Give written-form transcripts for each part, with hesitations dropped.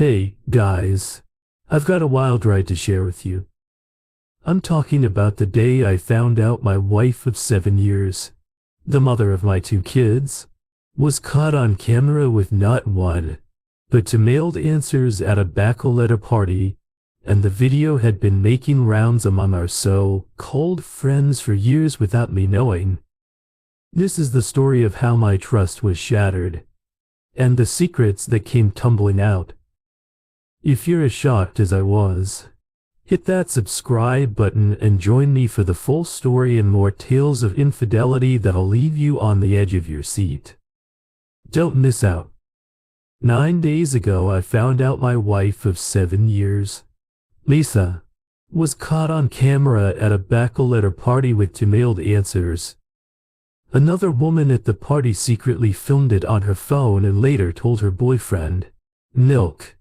Hey, guys. I've got a wild ride to share with you. I'm talking about the day I found out my wife of 7 years, the mother of my 2 kids, was caught on camera with not one, but 2 mailed answers at a bachelorette party, and the video had been making rounds among our so-called friends for years without me knowing. This is the story of how my trust was shattered, and the secrets that came tumbling out. If you're as shocked as I was, hit that subscribe button and join me for the full story and more tales of infidelity that'll leave you on the edge of your seat. Don't miss out. 9 days ago, I found out my wife of 7 years, Lisa, was caught on camera at a bachelorette party with 2 mailed answers. Another woman at the party secretly filmed it on her phone and later told her boyfriend, Milk,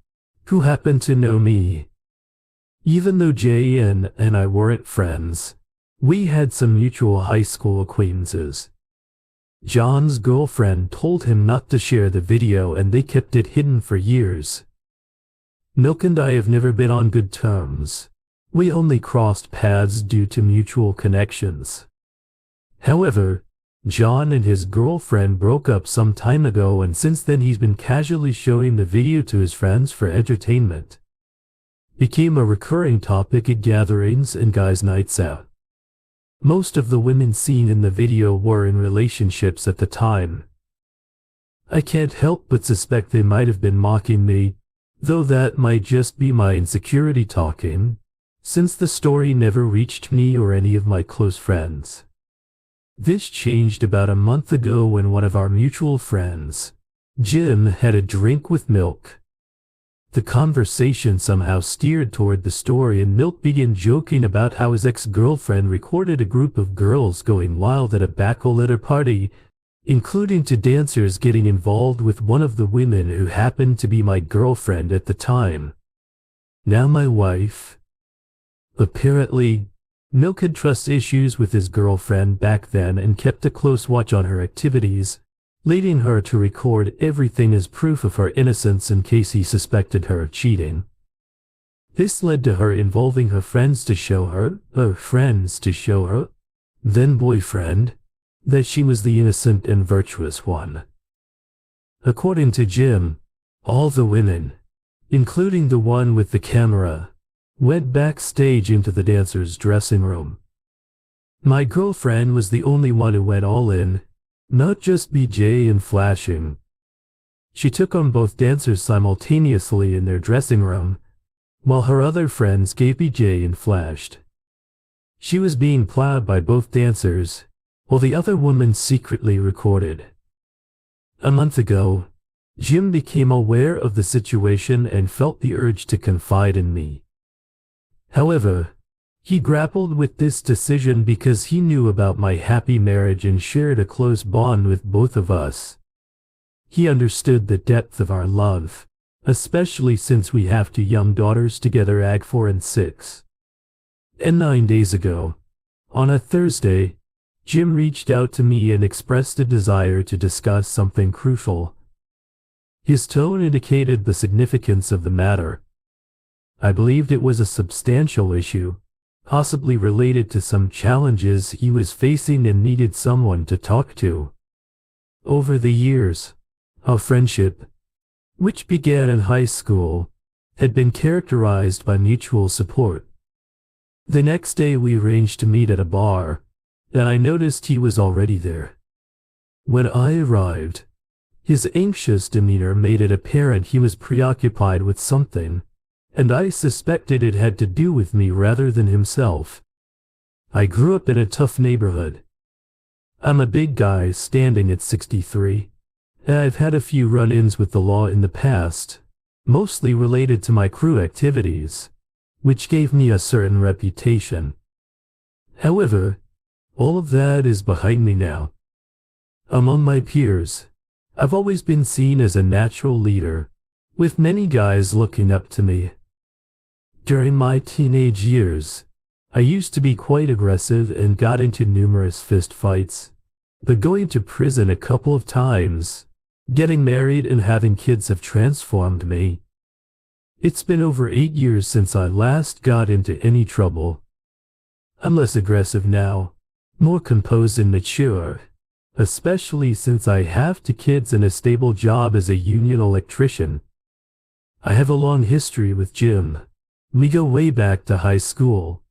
who happened to know me. Even though J.N. and I weren't friends, we had some mutual high school acquaintances. John's girlfriend told him not to share the video and they kept it hidden for years. Milk and I have never been on good terms. We only crossed paths due to mutual connections. However, John and his girlfriend broke up some time ago, and since then he's been casually showing the video to his friends for entertainment. Became a recurring topic at gatherings and guys' nights out. Most of the women seen in the video were in relationships at the time. I can't help but suspect they might have been mocking me, though that might just be my insecurity talking, since the story never reached me or any of my close friends. This changed about a month ago when one of our mutual friends, Jim, had a drink with Milk. The conversation somehow steered toward the story, and Milk began joking about how his ex-girlfriend recorded a group of girls going wild at a bachelorette party, including 2 dancers getting involved with one of the women who happened to be my girlfriend at the time. Now my wife. Apparently, Milk had trust issues with his girlfriend back then and kept a close watch on her activities, leading her to record everything as proof of her innocence in case he suspected her of cheating. This led to her involving her friends to show her, then boyfriend, that she was the innocent and virtuous one. According to Jim, all the women, including the one with the camera, went backstage into the dancers' dressing room. My girlfriend was the only one who went all in, not just BJ and flashing. She took on both dancers simultaneously in their dressing room, while her other friends gave BJ and flashed. She was being plowed by both dancers, while the other woman secretly recorded. A month ago, Jim became aware of the situation and felt the urge to confide in me. However, he grappled with this decision because he knew about my happy marriage and shared a close bond with both of us. He understood the depth of our love, especially since we have 2 young daughters together, ag 4 and 6. And 9 days ago, on a Thursday, Jim reached out to me and expressed a desire to discuss something crucial. His tone indicated the significance of the matter. I believed it was a substantial issue, possibly related to some challenges he was facing and needed someone to talk to. Over the years, our friendship, which began in high school, had been characterized by mutual support. The next day we arranged to meet at a bar, and I noticed he was already there. When I arrived, his anxious demeanor made it apparent he was preoccupied with something, and I suspected it had to do with me rather than himself. I grew up in a tough neighborhood. I'm a big guy standing at 63, and I've had a few run-ins with the law in the past, mostly related to my crew activities, which gave me a certain reputation. However, all of that is behind me now. Among my peers, I've always been seen as a natural leader, with many guys looking up to me. During my teenage years, I used to be quite aggressive and got into numerous fist fights, but going to prison a couple of times, getting married and having kids have transformed me. It's been over 8 years since I last got into any trouble. I'm less aggressive now, more composed and mature, especially since I have 2 kids and a stable job as a union electrician. I have a long history with Jim. We go way back to high school.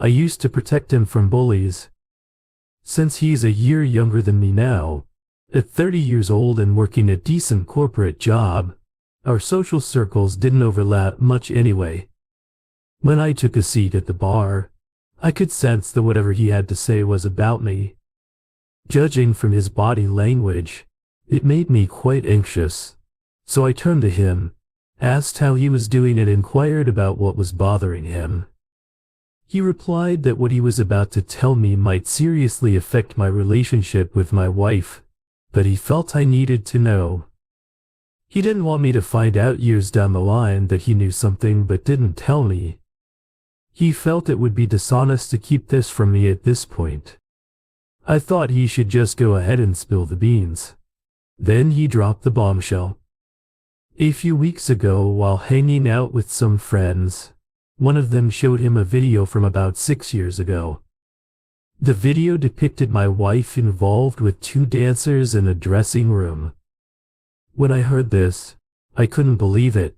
I used to protect him from bullies. Since he's a year younger than me now, at 30 years old and working a decent corporate job, our social circles didn't overlap much anyway. When I took a seat at the bar, I could sense that whatever he had to say was about me. Judging from his body language, it made me quite anxious. So I turned to him, asked how he was doing and inquired about what was bothering him. He replied that what he was about to tell me might seriously affect my relationship with my wife, but he felt I needed to know. He didn't want me to find out years down the line that he knew something but didn't tell me. He felt it would be dishonest to keep this from me at this point. I thought he should just go ahead and spill the beans. Then he dropped the bombshell. A few weeks ago, while hanging out with some friends, one of them showed him a video from about 6 years ago. The video depicted my wife involved with 2 dancers in a dressing room. When I heard this, I couldn't believe it.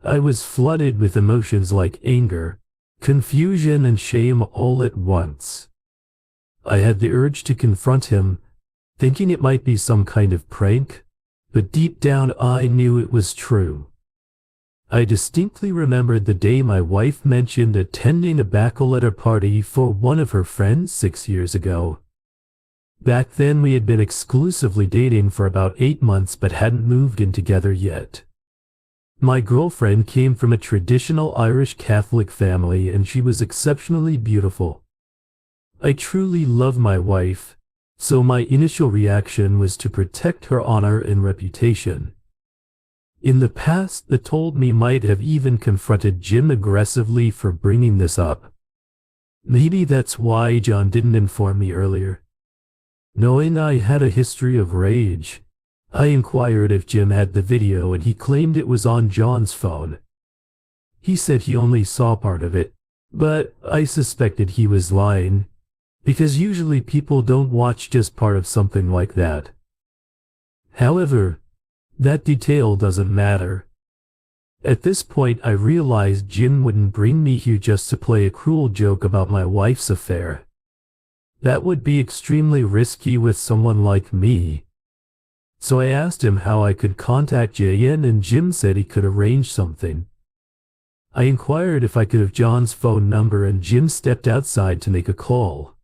I was flooded with emotions like anger, confusion, and shame all at once. I had the urge to confront him, thinking it might be some kind of prank, but deep down I knew it was true. I distinctly remembered the day my wife mentioned attending a bachelorette party for one of her friends 6 years ago. Back then we had been exclusively dating for about 8 months but hadn't moved in together yet. My girlfriend came from a traditional Irish Catholic family and she was exceptionally beautiful. I truly love my wife, so my initial reaction was to protect her honor and reputation. In the past, that told me might have even confronted Jim aggressively for bringing this up. Maybe that's why John didn't inform me earlier. Knowing I had a history of rage, I inquired if Jim had the video and he claimed it was on John's phone. He said he only saw part of it, but I suspected he was lying, because usually people don't watch just part of something like that. However, that detail doesn't matter. At this point I realized Jim wouldn't bring me here just to play a cruel joke about my wife's affair. That would be extremely risky with someone like me. So I asked him how I could contact JN and Jim said he could arrange something. I inquired if I could have John's phone number and Jim stepped outside to make a call.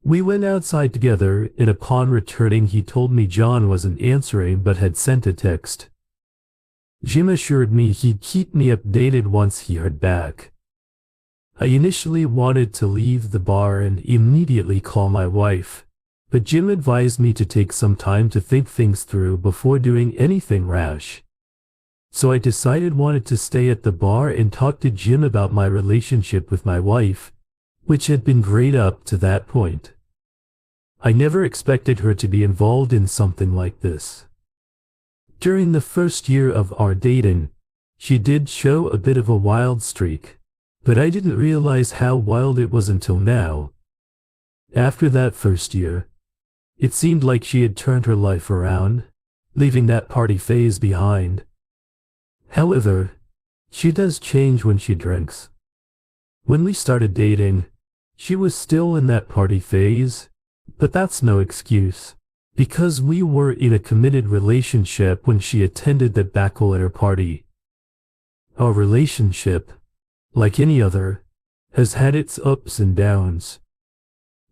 We went outside together and upon returning he told me John wasn't answering but had sent a text. Jim assured me he'd keep me updated once he heard back. I initially wanted to leave the bar and immediately call my wife, but Jim advised me to take some time to think things through before doing anything rash. So I decided wanted to stay at the bar and talk to Jim about my relationship with my wife, which had been great up to that point. I never expected her to be involved in something like this. During the first year of our dating, she did show a bit of a wild streak, but I didn't realize how wild it was until now. After that first year, it seemed like she had turned her life around, leaving that party phase behind. However, she does change when she drinks. When we started dating, she was still in that party phase, but that's no excuse, because we were in a committed relationship when she attended the bachelorette party. Our relationship, like any other, has had its ups and downs.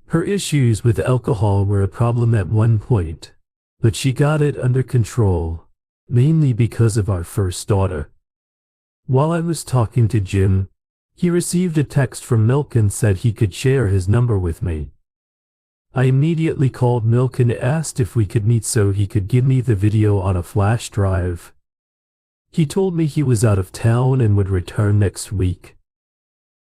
Her issues with alcohol were a problem at one point, but she got it under control, mainly because of our first daughter. While I was talking to Jim, he received a text from Milk and said he could share his number with me. I immediately called Milk and asked if we could meet so he could give me the video on a flash drive. He told me he was out of town and would return next week.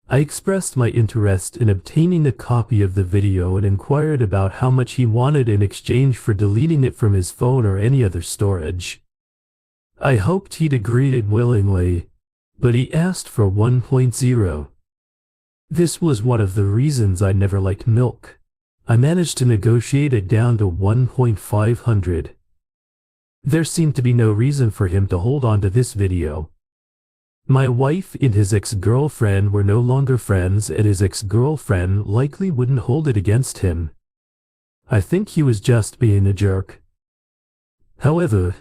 I expressed my interest in obtaining a copy of the video and inquired about how much he wanted in exchange for deleting it from his phone or any other storage. I hoped he'd agreed willingly, but he asked for 1.0. This was one of the reasons I never liked milk. I managed to negotiate it down to 1.500. There seemed to be no reason for him to hold on to this video. My wife and his ex-girlfriend were no longer friends, and his ex-girlfriend likely wouldn't hold it against him. I think he was just being a jerk. However,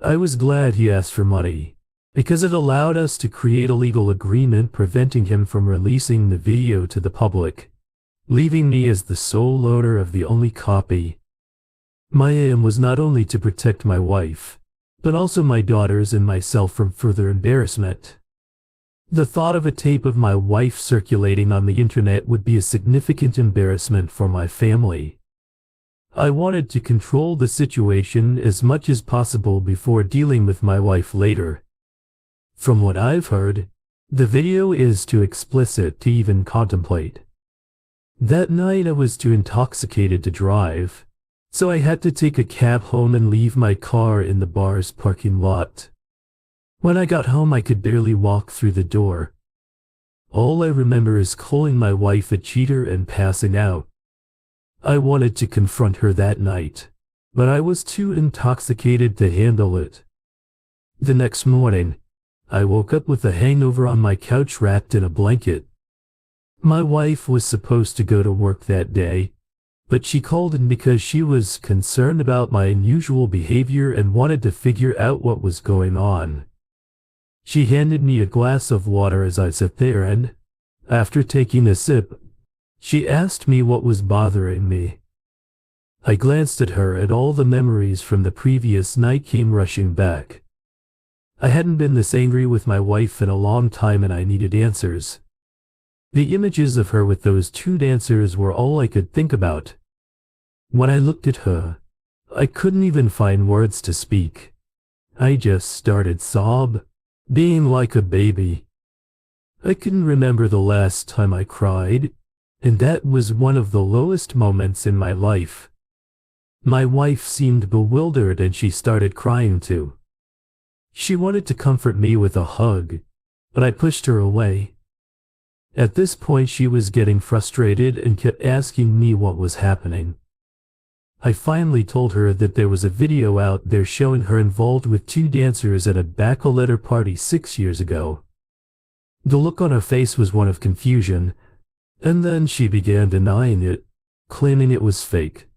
I was glad he asked for money, because it allowed us to create a legal agreement preventing him from releasing the video to the public, leaving me as the sole owner of the only copy. My aim was not only to protect my wife, but also my daughters and myself from further embarrassment. The thought of a tape of my wife circulating on the internet would be a significant embarrassment for my family. I wanted to control the situation as much as possible before dealing with my wife later. From what I've heard, the video is too explicit to even contemplate. That night I was too intoxicated to drive, so I had to take a cab home and leave my car in the bar's parking lot. When I got home, I could barely walk through the door. All I remember is calling my wife a cheater and passing out. I wanted to confront her that night, but I was too intoxicated to handle it. The next morning, I woke up with a hangover on my couch wrapped in a blanket. My wife was supposed to go to work that day, but she called in because she was concerned about my unusual behavior and wanted to figure out what was going on. She handed me a glass of water as I sat there and, after taking a sip, she asked me what was bothering me. I glanced at her and all the memories from the previous night came rushing back. I hadn't been this angry with my wife in a long time and I needed answers. The images of her with those two dancers were all I could think about. When I looked at her, I couldn't even find words to speak. I just started sobbing, being like a baby. I couldn't remember the last time I cried, and that was one of the lowest moments in my life. My wife seemed bewildered and she started crying too. She wanted to comfort me with a hug, but I pushed her away. At this point she was getting frustrated and kept asking me what was happening. I finally told her that there was a video out there showing her involved with two dancers at a bachelorette party 6 years ago. The look on her face was one of confusion, and then she began denying it, claiming it was fake.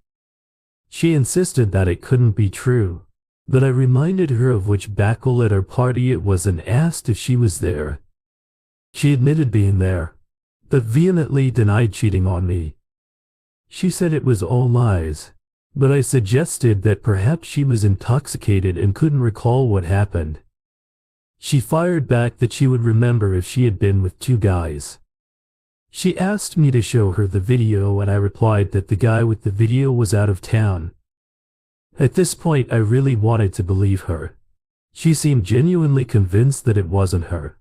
She insisted that it couldn't be true, but I reminded her of which bachelorette party it was and asked if she was there. She admitted being there, but vehemently denied cheating on me. She said it was all lies, but I suggested that perhaps she was intoxicated and couldn't recall what happened. She fired back that she would remember if she had been with two guys. She asked me to show her the video and I replied that the guy with the video was out of town. At this point I really wanted to believe her. She seemed genuinely convinced that it wasn't her.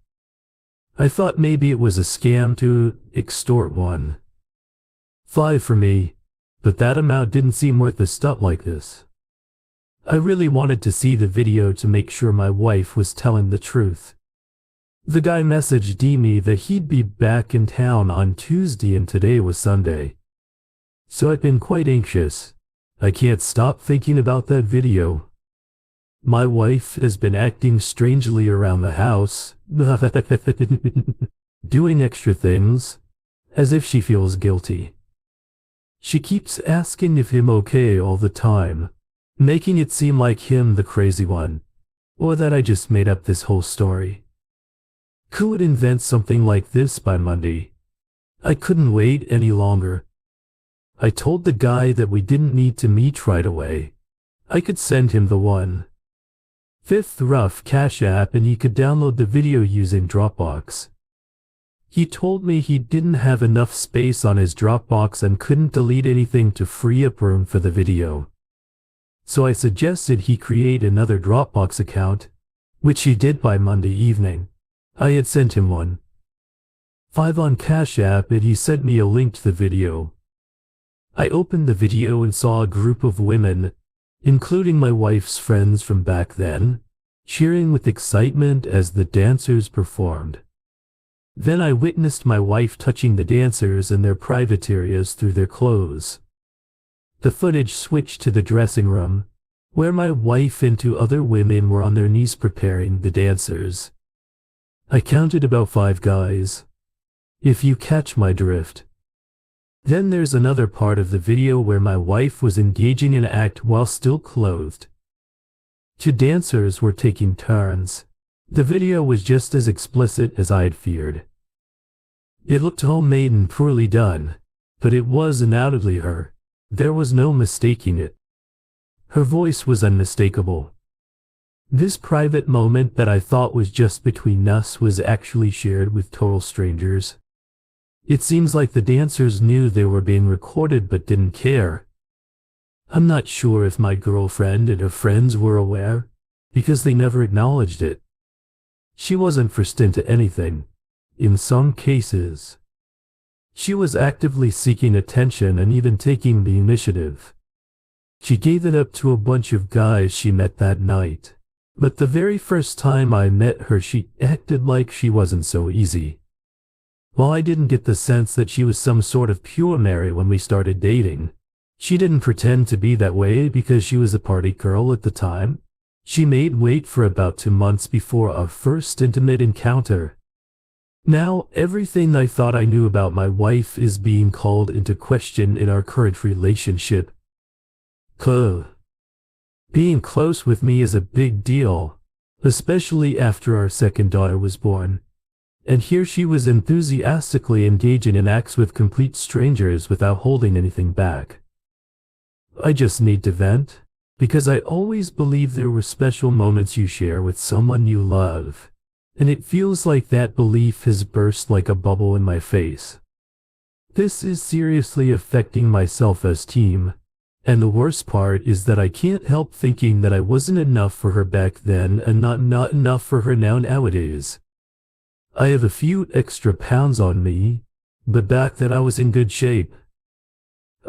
I thought maybe it was a scam to extort 1.5 for me, but that amount didn't seem worth a stunt like this. I really wanted to see the video to make sure my wife was telling the truth. The guy messaged me that he'd be back in town on Tuesday and today was Sunday. So I've been quite anxious. I can't stop thinking about that video. My wife has been acting strangely around the house, doing extra things, as if she feels guilty. She keeps asking if I'm okay all the time, making it seem like I'm the crazy one, or that I just made up this whole story. Could invent something like this by Monday. I couldn't wait any longer. I told the guy that we didn't need to meet right away. I could send him the 1/5 rough Cash App and he could download the video using Dropbox. He told me he didn't have enough space on his Dropbox and couldn't delete anything to free up room for the video. So I suggested he create another Dropbox account, which he did by Monday evening. I had sent him 1.5 on Cash App and he sent me a link to the video. I opened the video and saw a group of women, including my wife's friends from back then, cheering with excitement as the dancers performed. Then I witnessed my wife touching the dancers in their private areas through their clothes. The footage switched to the dressing room, where my wife and 2 other women were on their knees preparing the dancers. I counted about 5 guys, if you catch my drift. Then there's another part of the video where my wife was engaging in an act while still clothed. 2 dancers were taking turns. The video was just as explicit as I had feared. It looked homemade and poorly done, but it was undoubtedly her. There was no mistaking it. Her voice was unmistakable. This private moment that I thought was just between us was actually shared with total strangers. It seems like the dancers knew they were being recorded but didn't care. I'm not sure if my girlfriend and her friends were aware, because they never acknowledged it. She wasn't forced into anything. In some cases, she was actively seeking attention and even taking the initiative. She gave it up to a bunch of guys she met that night. But the very first time I met her, she acted like she wasn't so easy. While I didn't get the sense that she was some sort of pure Mary when we started dating, she didn't pretend to be that way because she was a party girl at the time. She made wait for about 2 months before our first intimate encounter. Now, everything I thought I knew about my wife is being called into question in our current relationship. Being close with me is a big deal, especially after our second daughter was born. And here she was enthusiastically engaging in acts with complete strangers without holding anything back. I just need to vent, because I always believe there were special moments you share with someone you love. And it feels like that belief has burst like a bubble in my face. This is seriously affecting my self-esteem, and the worst part is that I can't help thinking that I wasn't enough for her back then and not enough for her nowadays. I have a few extra pounds on me, but back then I was in good shape.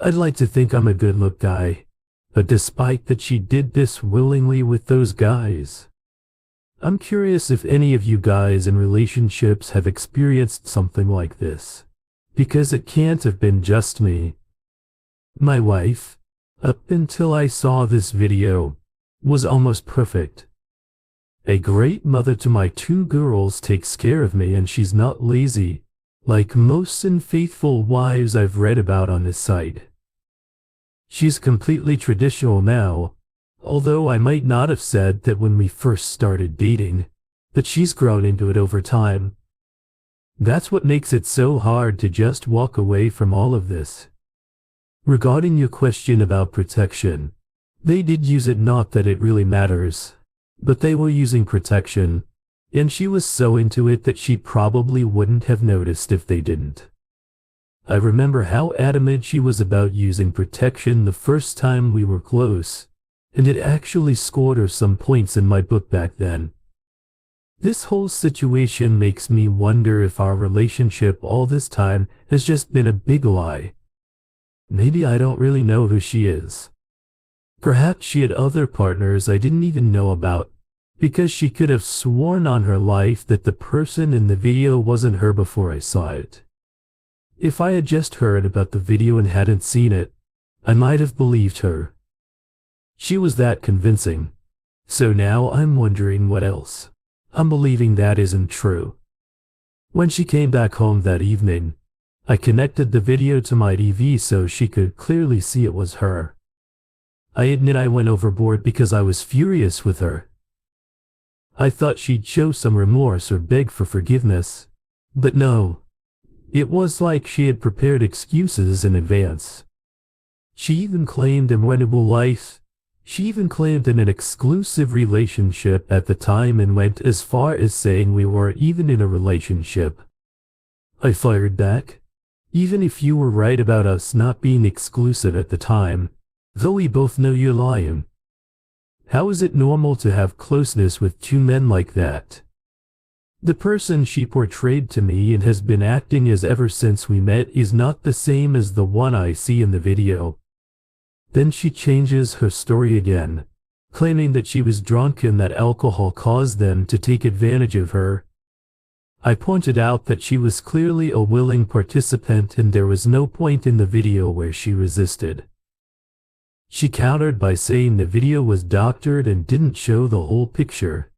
I'd like to think I'm a good-look guy, but despite that she did this willingly with those guys. I'm curious if any of you guys in relationships have experienced something like this, because it can't have been just me. My wife, up until I saw this video, was almost perfect. A great mother to my 2 girls, takes care of me, and she's not lazy, like most unfaithful wives I've read about on this site. She's completely traditional now, although I might not have said that when we first started dating, but she's grown into it over time. That's what makes it so hard to just walk away from all of this. Regarding your question about protection, they did use it, not that it really matters, but they were using protection, and she was so into it that she probably wouldn't have noticed if they didn't. I remember how adamant she was about using protection the first time we were close, and it actually scored her some points in my book back then. This whole situation makes me wonder if our relationship all this time has just been a big lie. Maybe I don't really know who she is. Perhaps she had other partners I didn't even know about, because she could have sworn on her life that the person in the video wasn't her before I saw it. If I had just heard about the video and hadn't seen it, I might have believed her. She was that convincing. So now I'm wondering what else. I'm believing that isn't true. When she came back home that evening, I connected the video to my TV so she could clearly see it was her. I admit I went overboard because I was furious with her. I thought she'd show some remorse or beg for forgiveness, but no. It was like she had prepared excuses in advance. She even claimed a winnable life. She even claimed an exclusive relationship at the time and went as far as saying we weren't even in a relationship. I fired back. Even if you were right about us not being exclusive at the time, though we both know you're lying. How is it normal to have closeness with 2 men like that? The person she portrayed to me and has been acting as ever since we met is not the same as the one I see in the video. Then she changes her story again, claiming that she was drunk and that alcohol caused them to take advantage of her. I pointed out that she was clearly a willing participant and there was no point in the video where she resisted. She countered by saying the video was doctored and didn't show the whole picture.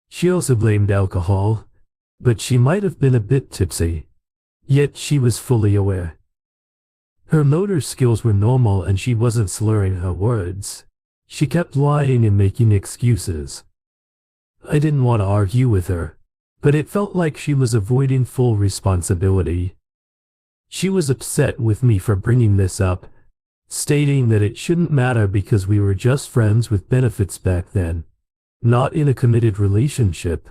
She also blamed alcohol, but she might have been a bit tipsy. Yet she was fully aware. Her motor skills were normal and she wasn't slurring her words. She kept lying and making excuses. I didn't want to argue with her, but it felt like she was avoiding full responsibility. She was upset with me for bringing this up, stating that it shouldn't matter because we were just friends with benefits back then, not in a committed relationship.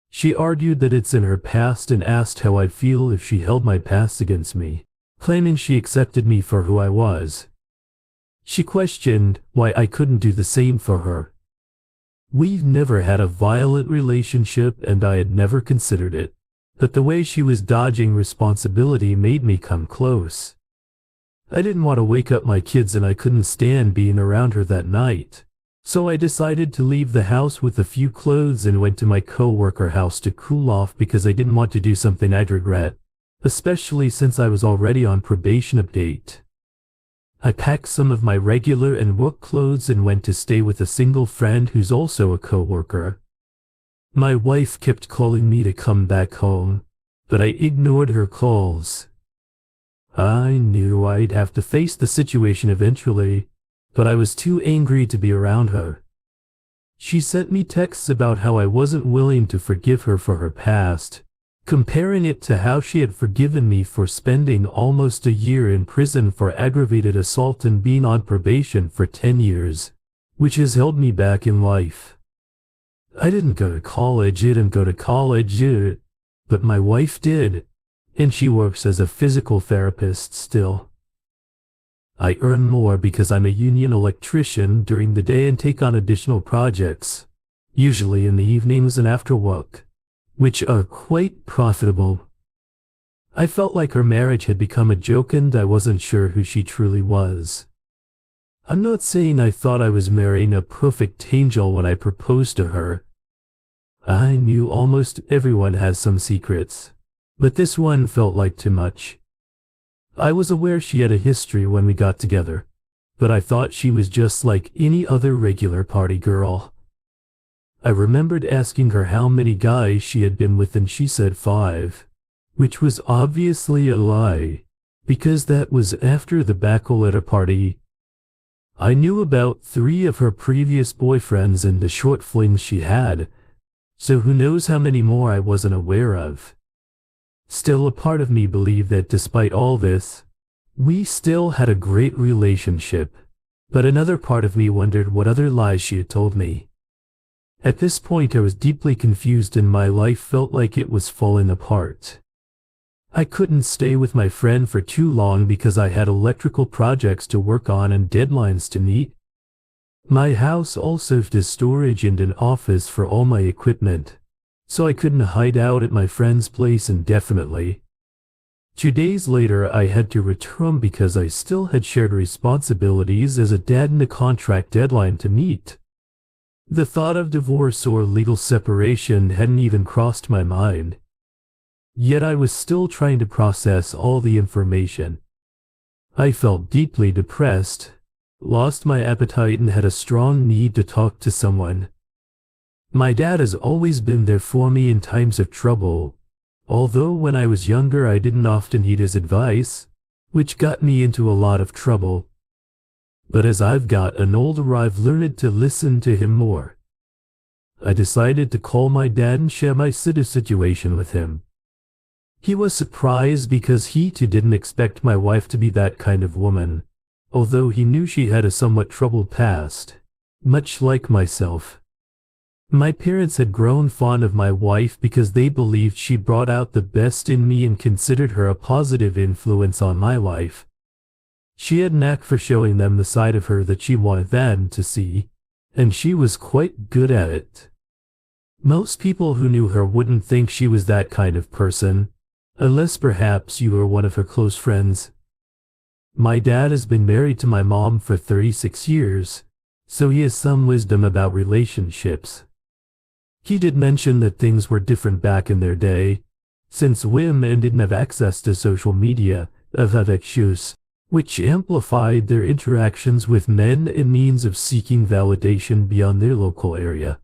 She argued that it's in her past and asked how I'd feel if she held my past against me, claiming she accepted me for who I was. She questioned why I couldn't do the same for her. We've never had a violent relationship and I had never considered it, but the way she was dodging responsibility made me come close. I didn't want to wake up my kids and I couldn't stand being around her that night. So I decided to leave the house with a few clothes and went to my co-worker house to cool off because I didn't want to do something I'd regret, especially since I was already on probation update. I packed some of my regular and work clothes and went to stay with a single friend who's also a co-worker. My wife kept calling me to come back home, but I ignored her calls. I knew I'd have to face the situation eventually, but I was too angry to be around her. She sent me texts about how I wasn't willing to forgive her for her past, comparing it to how she had forgiven me for spending almost a year in prison for aggravated assault and being on probation for 10 years, which has held me back in life. I didn't go to college, but my wife did, and she works as a physical therapist still. I earn more because I'm a union electrician during the day and take on additional projects, usually in the evenings and after work, which are quite profitable. I felt like her marriage had become a joke and I wasn't sure who she truly was. I'm not saying I thought I was marrying a perfect angel when I proposed to her. I knew almost everyone has some secrets, but this one felt like too much. I was aware she had a history when we got together, but I thought she was just like any other regular party girl. I remembered asking her how many guys she had been with and she said 5, which was obviously a lie, because that was after the bachelorette party. I knew about 3 of her previous boyfriends and the short flings she had, so who knows how many more I wasn't aware of. Still, a part of me believed that despite all this, we still had a great relationship, but another part of me wondered what other lies she had told me. At this point I was deeply confused and my life felt like it was falling apart. I couldn't stay with my friend for too long because I had electrical projects to work on and deadlines to meet. My house also had storage and an office for all my equipment, so I couldn't hide out at my friend's place indefinitely. 2 days later I had to return because I still had shared responsibilities as a dad and a contract deadline to meet. The thought of divorce or legal separation hadn't even crossed my mind. Yet I was still trying to process all the information. I felt deeply depressed, lost my appetite and had a strong need to talk to someone. My dad has always been there for me in times of trouble, although when I was younger I didn't often heed his advice, which got me into a lot of trouble. But as I've gotten older I've learned to listen to him more. I decided to call my dad and share my situation with him. He was surprised because he too didn't expect my wife to be that kind of woman, although he knew she had a somewhat troubled past, much like myself. My parents had grown fond of my wife because they believed she brought out the best in me and considered her a positive influence on my life. She had a knack for showing them the side of her that she wanted them to see, and she was quite good at it. Most people who knew her wouldn't think she was that kind of person, unless perhaps you were one of her close friends. My dad has been married to my mom for 36 years, so he has some wisdom about relationships. He did mention that things were different back in their day, since women didn't have access to social media, which amplified their interactions with men and means of seeking validation beyond their local area.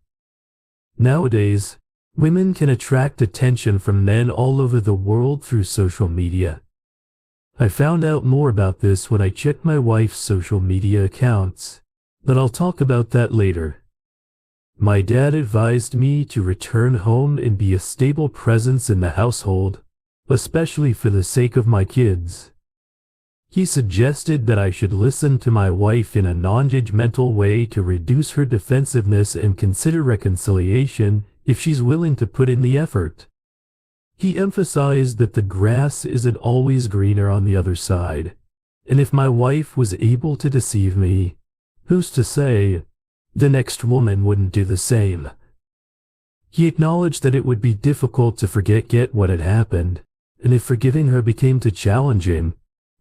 Nowadays, women can attract attention from men all over the world through social media. I found out more about this when I checked my wife's social media accounts, but I'll talk about that later. My dad advised me to return home and be a stable presence in the household, especially for the sake of my kids. He suggested that I should listen to my wife in a non-judgmental way to reduce her defensiveness and consider reconciliation if she's willing to put in the effort. He emphasized that the grass isn't always greener on the other side, and if my wife was able to deceive me, who's to say the next woman wouldn't do the same? He acknowledged that it would be difficult to forget what had happened, and if forgiving her became too challenging,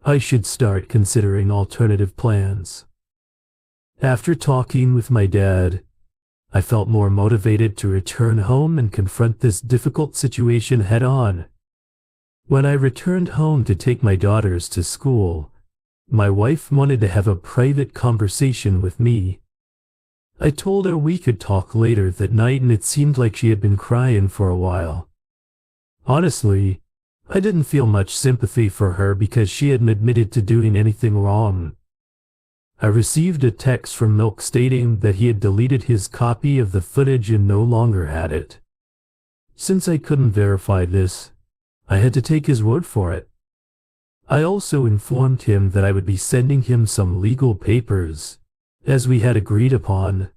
I should start considering alternative plans. After talking with my dad, I felt more motivated to return home and confront this difficult situation head-on. When I returned home to take my daughters to school, my wife wanted to have a private conversation with me. I told her we could talk later that night, and it seemed like she had been crying for a while. Honestly, I didn't feel much sympathy for her because she hadn't admitted to doing anything wrong. I received a text from Milk stating that he had deleted his copy of the footage and no longer had it. Since I couldn't verify this, I had to take his word for it. I also informed him that I would be sending him some legal papers, as we had agreed upon.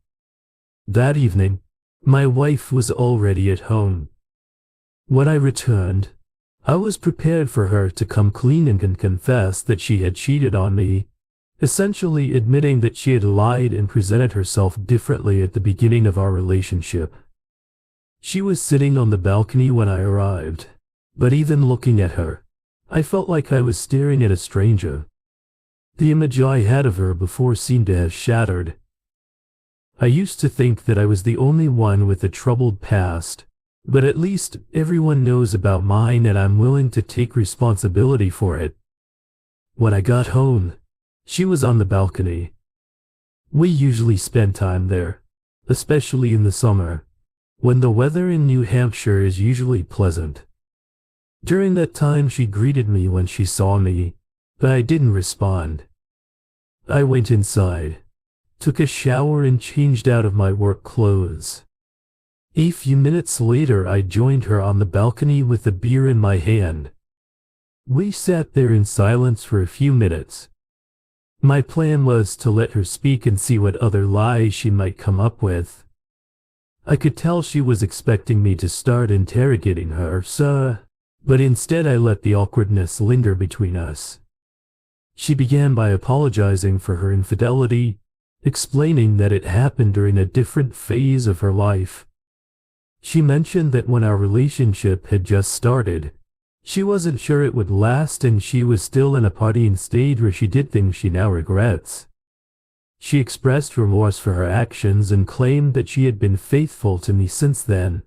That evening, my wife was already at home. When I returned, I was prepared for her to come clean and confess that she had cheated on me, essentially admitting that she had lied and presented herself differently at the beginning of our relationship. She was sitting on the balcony when I arrived, but even looking at her, I felt like I was staring at a stranger. The image I had of her before seemed to have shattered. I used to think that I was the only one with a troubled past, but at least everyone knows about mine and I'm willing to take responsibility for it. When I got home, she was on the balcony. We usually spend time there, especially in the summer, when the weather in New Hampshire is usually pleasant. During that time she greeted me when she saw me, but I didn't respond. I went inside, took a shower and changed out of my work clothes. A few minutes later I joined her on the balcony with a beer in my hand. We sat there in silence for a few minutes. My plan was to let her speak and see what other lies she might come up with. I could tell she was expecting me to start interrogating her, but instead I let the awkwardness linger between us. She began by apologizing for her infidelity, explaining that it happened during a different phase of her life. She mentioned that when our relationship had just started, she wasn't sure it would last and she was still in a partying stage where she did things she now regrets. She expressed remorse for her actions and claimed that she had been faithful to me since then.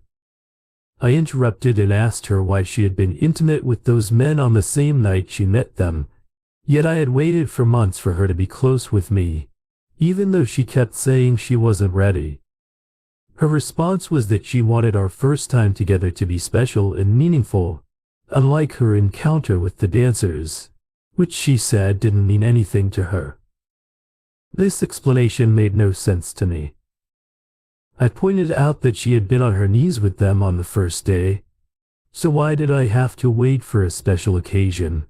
I interrupted and asked her why she had been intimate with those men on the same night she met them, yet I had waited for months for her to be close with me, even though she kept saying she wasn't ready. Her response was that she wanted our first time together to be special and meaningful, unlike her encounter with the dancers, which she said didn't mean anything to her. This explanation made no sense to me. I pointed out that she had been on her knees with them on the first day, so why did I have to wait for a special occasion?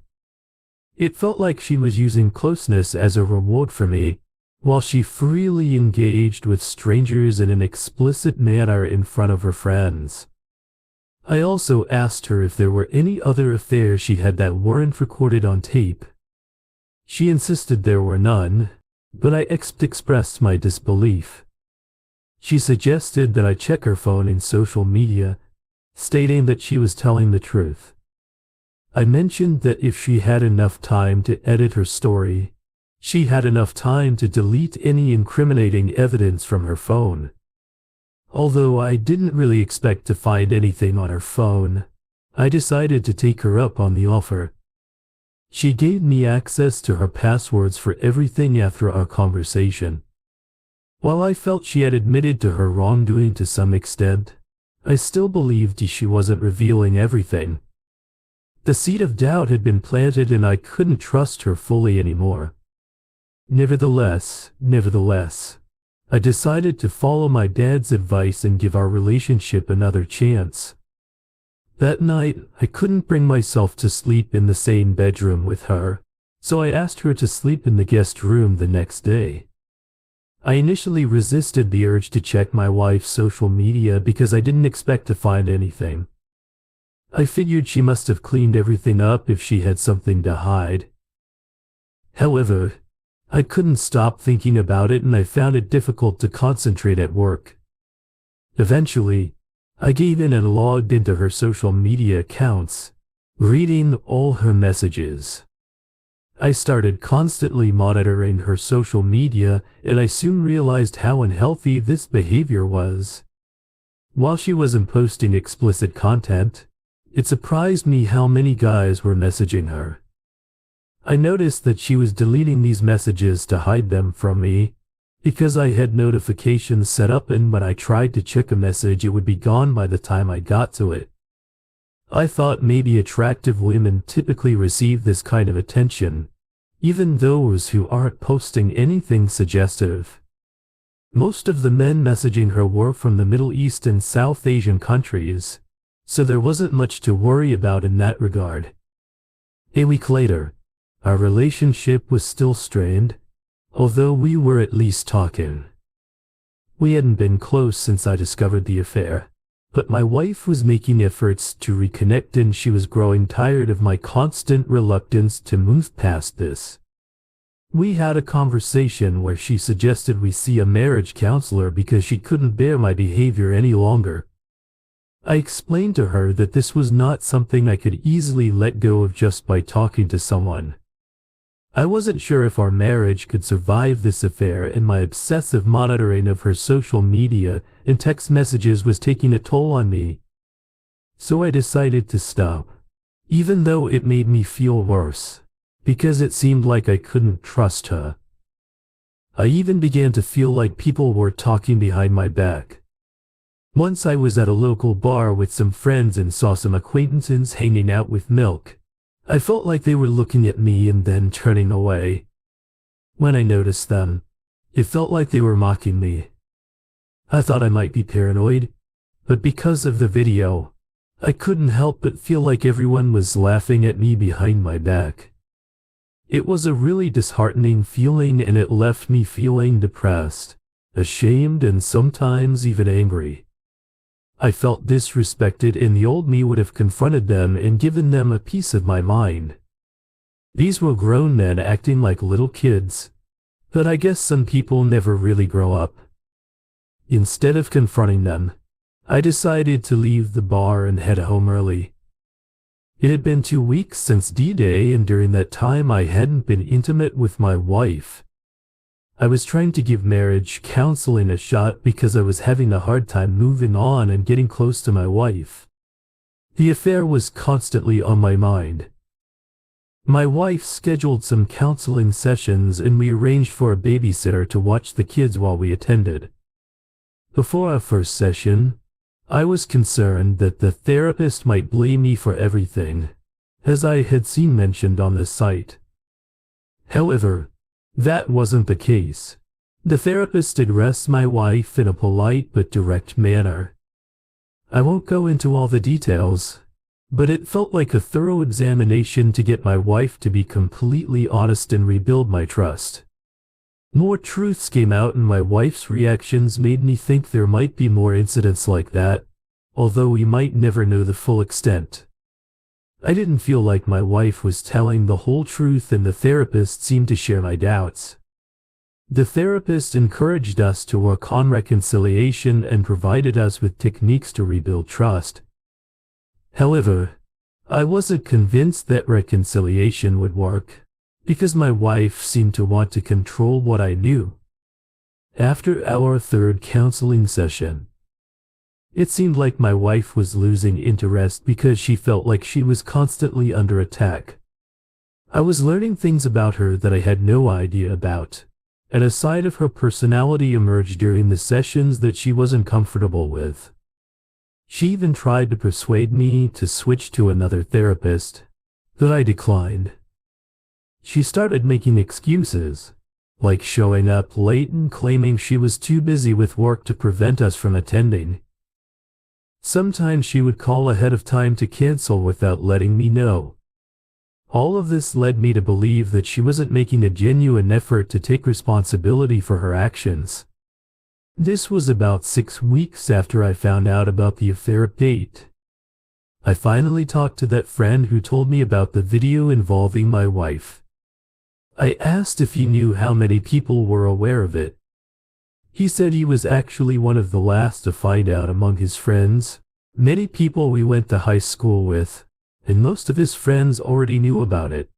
It felt like she was using closeness as a reward for me, while she freely engaged with strangers in an explicit manner in front of her friends. I also asked her if there were any other affairs she had that weren't recorded on tape. She insisted there were none, but I expressed my disbelief. She suggested that I check her phone and social media, stating that she was telling the truth. I mentioned that if she had enough time to edit her story, She had enough time to delete any incriminating evidence from her phone. Although I didn't really expect to find anything on her phone, I decided to take her up on the offer. She gave me access to her passwords for everything after our conversation. While I felt she had admitted to her wrongdoing to some extent, I still believed she wasn't revealing everything. The seed of doubt had been planted and I couldn't trust her fully anymore. Nevertheless, I decided to follow my dad's advice and give our relationship another chance. That night, I couldn't bring myself to sleep in the same bedroom with her, so I asked her to sleep in the guest room the next day. I initially resisted the urge to check my wife's social media because I didn't expect to find anything. I figured she must have cleaned everything up if she had something to hide. However, I couldn't stop thinking about it and I found it difficult to concentrate at work. Eventually, I gave in and logged into her social media accounts, reading all her messages. I started constantly monitoring her social media and I soon realized how unhealthy this behavior was. While she wasn't posting explicit content, it surprised me how many guys were messaging her. I noticed that she was deleting these messages to hide them from me, because I had notifications set up and when I tried to check a message it would be gone by the time I got to it. I thought maybe attractive women typically receive this kind of attention, even those who aren't posting anything suggestive. Most of the men messaging her were from the Middle East and South Asian countries, so there wasn't much to worry about in that regard. A week later, our relationship was still strained, although we were at least talking. We hadn't been close since I discovered the affair, but my wife was making efforts to reconnect and she was growing tired of my constant reluctance to move past this. We had a conversation where she suggested we see a marriage counselor because she couldn't bear my behavior any longer. I explained to her that this was not something I could easily let go of just by talking to someone. I wasn't sure if our marriage could survive this affair and my obsessive monitoring of her social media and text messages was taking a toll on me. So I decided to stop, even though it made me feel worse, because it seemed like I couldn't trust her. I even began to feel like people were talking behind my back. Once I was at a local bar with some friends and saw some acquaintances hanging out with milk. I felt like they were looking at me and then turning away. When I noticed them, it felt like they were mocking me. I thought I might be paranoid, but because of the video, I couldn't help but feel like everyone was laughing at me behind my back. It was a really disheartening feeling and it left me feeling depressed, ashamed and sometimes even angry. I felt disrespected and the old me would have confronted them and given them a piece of my mind. These were grown men acting like little kids, but I guess some people never really grow up. Instead of confronting them, I decided to leave the bar and head home early. It had been 2 weeks since D-Day and during that time I hadn't been intimate with my wife. I was trying to give marriage counseling a shot because I was having a hard time moving on and getting close to my wife. The affair was constantly on my mind. My wife scheduled some counseling sessions and we arranged for a babysitter to watch the kids while we attended. Before our first session, I was concerned that the therapist might blame me for everything, as I had seen mentioned on the site. However, that wasn't the case. The therapist addressed my wife in a polite but direct manner. I won't go into all the details, but it felt like a thorough examination to get my wife to be completely honest and rebuild my trust. More truths came out and my wife's reactions made me think there might be more incidents like that, although we might never know the full extent. I didn't feel like my wife was telling the whole truth and the therapist seemed to share my doubts. The therapist encouraged us to work on reconciliation and provided us with techniques to rebuild trust. However, I wasn't convinced that reconciliation would work, because my wife seemed to want to control what I knew. After our third counseling session, it seemed like my wife was losing interest because she felt like she was constantly under attack. I was learning things about her that I had no idea about, and a side of her personality emerged during the sessions that she wasn't comfortable with. She even tried to persuade me to switch to another therapist, but I declined. She started making excuses, like showing up late and claiming she was too busy with work to prevent us from attending. Sometimes she would call ahead of time to cancel without letting me know. All of this led me to believe that she wasn't making a genuine effort to take responsibility for her actions. This was about 6 weeks after I found out about the affair date. I finally talked to that friend who told me about the video involving my wife. I asked if he knew how many people were aware of it. He said he was actually one of the last to find out among his friends, many people we went to high school with, and most of his friends already knew about it.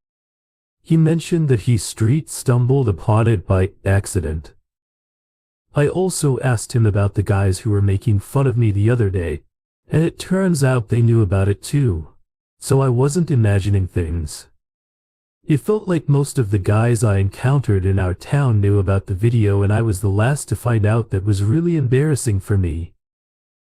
He mentioned that he street stumbled upon it by accident. I also asked him about the guys who were making fun of me the other day, and it turns out they knew about it too, so I wasn't imagining things. It felt like most of the guys I encountered in our town knew about the video, and I was the last to find out. That was really embarrassing for me.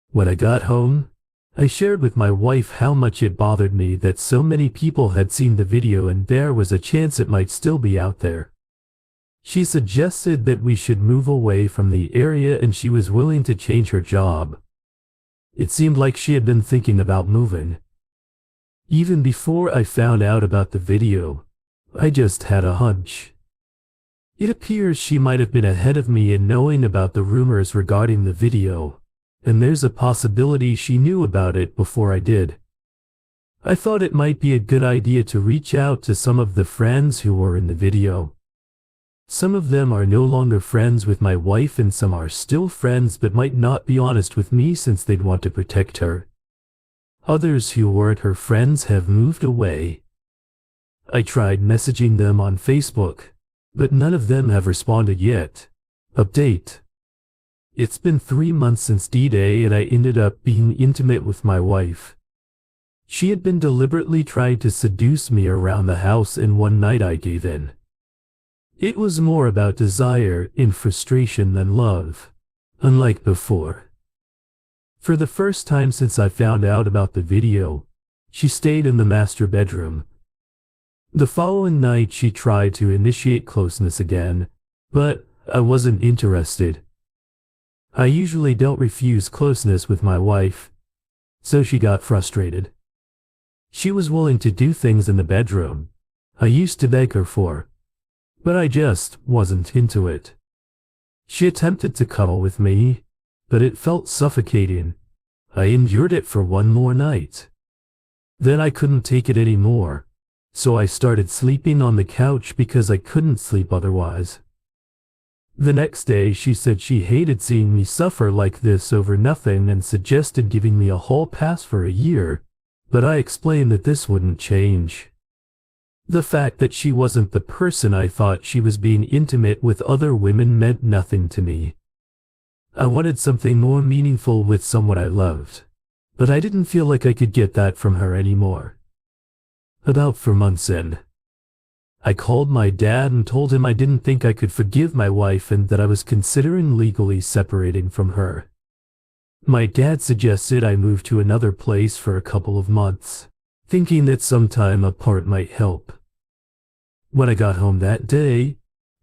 When I got home, I shared with my wife how much it bothered me that so many people had seen the video and there was a chance it might still be out there. She suggested that we should move away from the area and she was willing to change her job. It seemed like she had been thinking about moving. Even before I found out about the video, I just had a hunch. It appears she might have been ahead of me in knowing about the rumors regarding the video, and there's a possibility she knew about it before I did. I thought it might be a good idea to reach out to some of the friends who were in the video. Some of them are no longer friends with my wife and some are still friends but might not be honest with me since they'd want to protect her. Others who weren't her friends have moved away. I tried messaging them on Facebook, but none of them have responded yet. Update. It's been 3 months since D-Day and I ended up being intimate with my wife. She had been deliberately trying to seduce me around the house and one night I gave in. It was more about desire and frustration than love, unlike before. For the first time since I found out about the video, she stayed in the master bedroom. The following night she tried to initiate closeness again, but I wasn't interested. I usually don't refuse closeness with my wife, so she got frustrated. She was willing to do things in the bedroom I used to beg her for, but I just wasn't into it. She attempted to cuddle with me, but it felt suffocating. I endured it for one more night. Then I couldn't take it anymore, so I started sleeping on the couch because I couldn't sleep otherwise. The next day she said she hated seeing me suffer like this over nothing and suggested giving me a hall pass for a year, but I explained that this wouldn't change. The fact that she wasn't the person I thought she was being intimate with other women meant nothing to me. I wanted something more meaningful with someone I loved, but I didn't feel like I could get that from her anymore. About 4 months in, I called my dad and told him I didn't think I could forgive my wife and that I was considering legally separating from her. My dad suggested I move to another place for a couple of months, thinking that some time apart might help. When I got home that day,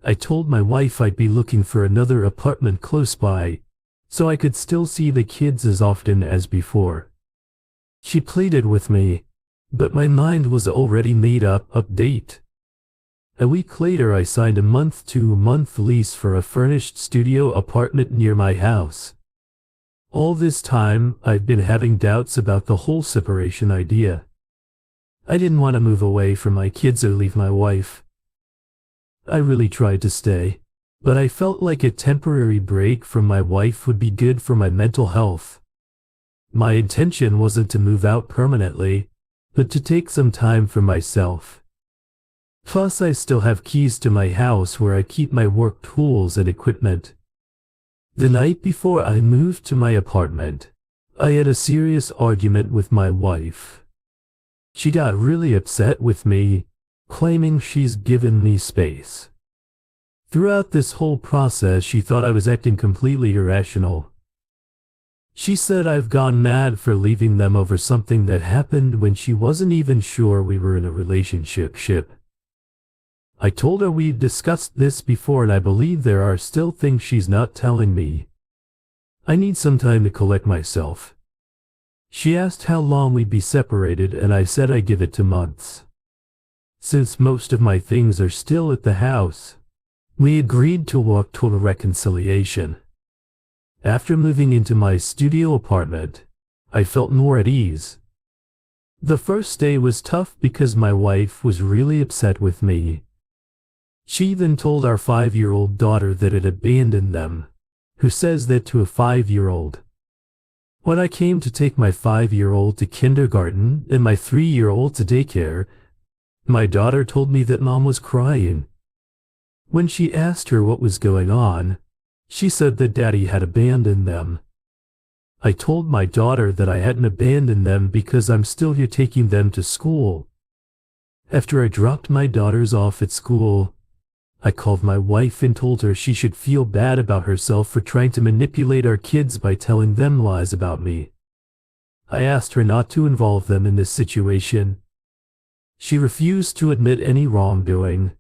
I told my wife I'd be looking for another apartment close by, so I could still see the kids as often as before. She pleaded with me, but my mind was already made up. Update. A week later I signed a month-to-month lease for a furnished studio apartment near my house. All this time, I'd been having doubts about the whole separation idea. I didn't want to move away from my kids or leave my wife. I really tried to stay, but I felt like a temporary break from my wife would be good for my mental health. My intention wasn't to move out permanently, but to take some time for myself. Plus, I still have keys to my house where I keep my work tools and equipment. The night before I moved to my apartment, I had a serious argument with my wife. She got really upset with me, claiming she's given me space. Throughout this whole process, she thought I was acting completely irrational. She said I've gone mad for leaving them over something that happened when she wasn't even sure we were in a relationship. I told her we'd discussed this before and I believe there are still things she's not telling me. I need some time to collect myself. She asked how long we'd be separated and I said I'd give it 2 months. Since most of my things are still at the house, we agreed to work toward a reconciliation. After moving into my studio apartment, I felt more at ease. The first day was tough because my wife was really upset with me. She then told our 5-year-old daughter that it abandoned them, who says that to a 5-year-old. When I came to take my 5-year-old to kindergarten and my 3-year-old to daycare, my daughter told me that Mom was crying. When she asked her what was going on, she said that Daddy had abandoned them. I told my daughter that I hadn't abandoned them because I'm still here taking them to school. After I dropped my daughters off at school, I called my wife and told her she should feel bad about herself for trying to manipulate our kids by telling them lies about me. I asked her not to involve them in this situation. She refused to admit any wrongdoing,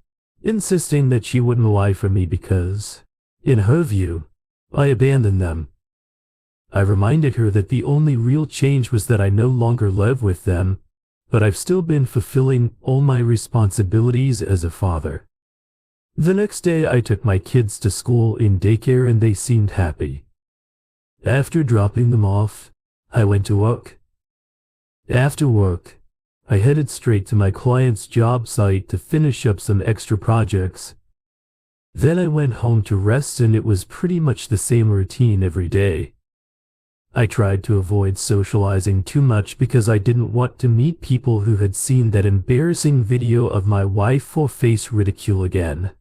insisting that she wouldn't lie for me because, in her view, I abandoned them. I reminded her that the only real change was that I no longer live with them, but I've still been fulfilling all my responsibilities as a father. The next day I took my kids to school in daycare and they seemed happy. After dropping them off, I went to work. After work, I headed straight to my client's job site to finish up some extra projects. Then I went home to rest and it was pretty much the same routine every day. I tried to avoid socializing too much because I didn't want to meet people who had seen that embarrassing video of my wife or face ridicule again.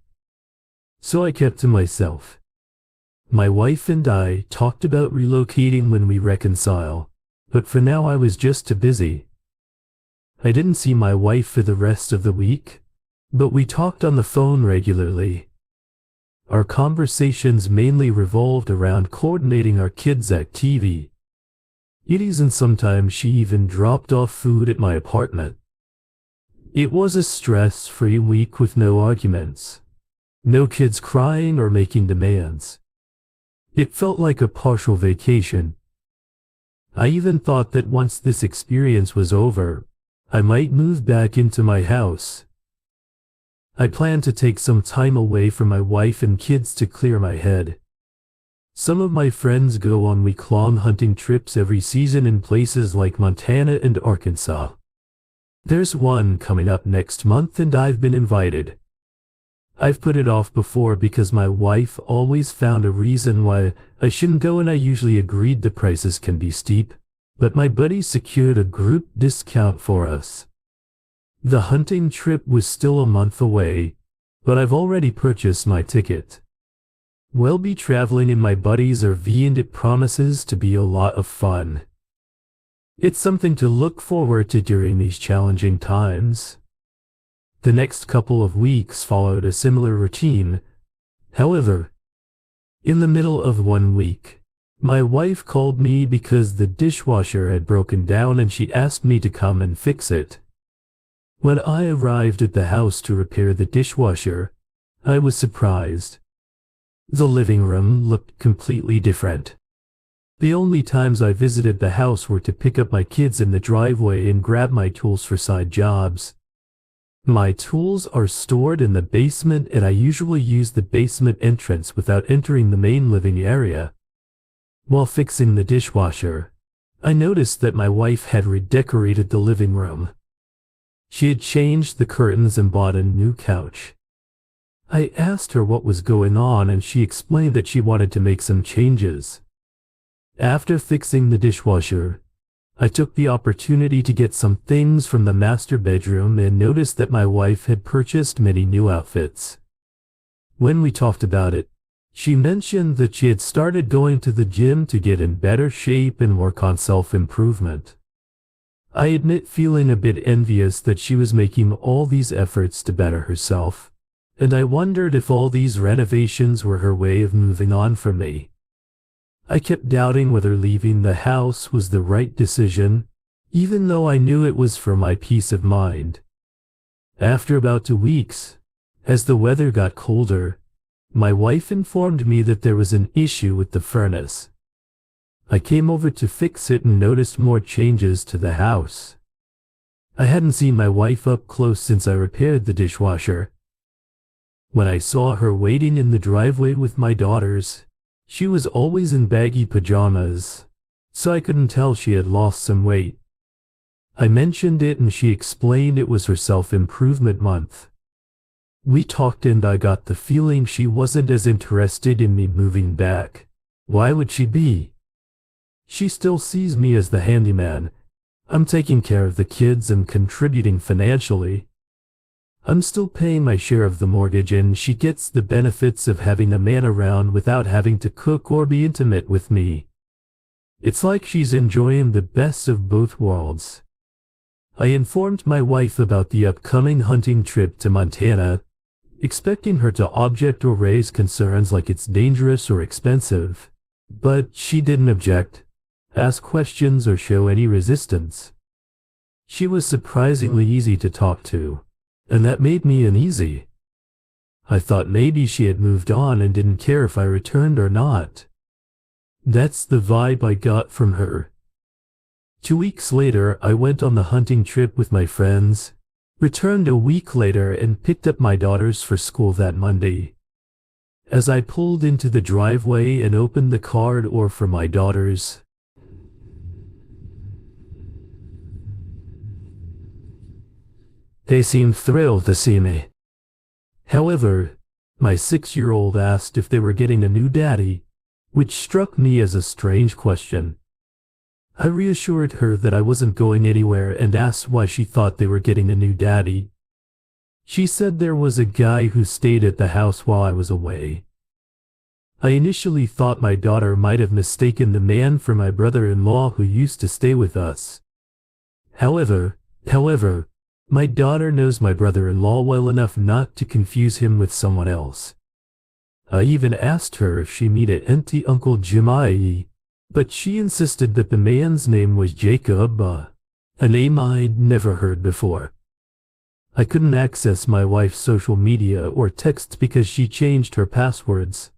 So I kept to myself. My wife and I talked about relocating when we reconcile, but for now I was just too busy. I didn't see my wife for the rest of the week, but we talked on the phone regularly. Our conversations mainly revolved around coordinating our kids' activities, and sometimes she even dropped off food at my apartment. It was a stress-free week with no arguments. No kids crying or making demands. It felt like a partial vacation. I even thought that once this experience was over, I might move back into my house. I planned to take some time away from my wife and kids to clear my head. Some of my friends go on week-long hunting trips every season in places like Montana and Arkansas. There's one coming up next month and I've been invited. I've put it off before because my wife always found a reason why I shouldn't go and I usually agreed the prices can be steep, but my buddy secured a group discount for us. The hunting trip was still a month away, but I've already purchased my ticket. We'll be traveling in my buddy's RV and it promises to be a lot of fun. It's something to look forward to during these challenging times. The next couple of weeks followed a similar routine. However, in the middle of one week, my wife called me because the dishwasher had broken down and she asked me to come and fix it. When I arrived at the house to repair the dishwasher, I was surprised. The living room looked completely different. The only times I visited the house were to pick up my kids in the driveway and grab my tools for side jobs. My tools are stored in the basement and I usually use the basement entrance without entering the main living area. While fixing the dishwasher, I noticed that my wife had redecorated the living room. She had changed the curtains and bought a new couch. I asked her what was going on and she explained that she wanted to make some changes. After fixing the dishwasher, I took the opportunity to get some things from the master bedroom and noticed that my wife had purchased many new outfits. When we talked about it, she mentioned that she had started going to the gym to get in better shape and work on self-improvement. I admit feeling a bit envious that she was making all these efforts to better herself, and I wondered if all these renovations were her way of moving on from me. I kept doubting whether leaving the house was the right decision, even though I knew it was for my peace of mind. After about 2 weeks, as the weather got colder, my wife informed me that there was an issue with the furnace. I came over to fix it and noticed more changes to the house. I hadn't seen my wife up close since I repaired the dishwasher. When I saw her waiting in the driveway with my daughters, she was always in baggy pajamas, so I couldn't tell she had lost some weight. I mentioned it and she explained it was her self-improvement month. We talked and I got the feeling she wasn't as interested in me moving back. Why would she be? She still sees me as the handyman. I'm taking care of the kids and contributing financially. I'm still paying my share of the mortgage and she gets the benefits of having a man around without having to cook or be intimate with me. It's like she's enjoying the best of both worlds. I informed my wife about the upcoming hunting trip to Montana, expecting her to object or raise concerns like it's dangerous or expensive, but she didn't object, ask questions or show any resistance. She was surprisingly easy to talk to, and that made me uneasy. I thought maybe she had moved on and didn't care if I returned or not. That's the vibe I got from her. 2 weeks later, I went on the hunting trip with my friends, returned a week later and picked up my daughters for school that Monday. As I pulled into the driveway and opened the car door for my daughters, they seemed thrilled to see me. However, my 6-year-old asked if they were getting a new daddy, which struck me as a strange question. I reassured her that I wasn't going anywhere and asked why she thought they were getting a new daddy. She said there was a guy who stayed at the house while I was away. I initially thought my daughter might have mistaken the man for my brother-in-law who used to stay with us. However, my daughter knows my brother-in-law well enough not to confuse him with someone else. I even asked her if she met Auntie Uncle Jemai, but she insisted that the man's name was Jacob, a name I'd never heard before. I couldn't access my wife's social media or texts because she changed her passwords.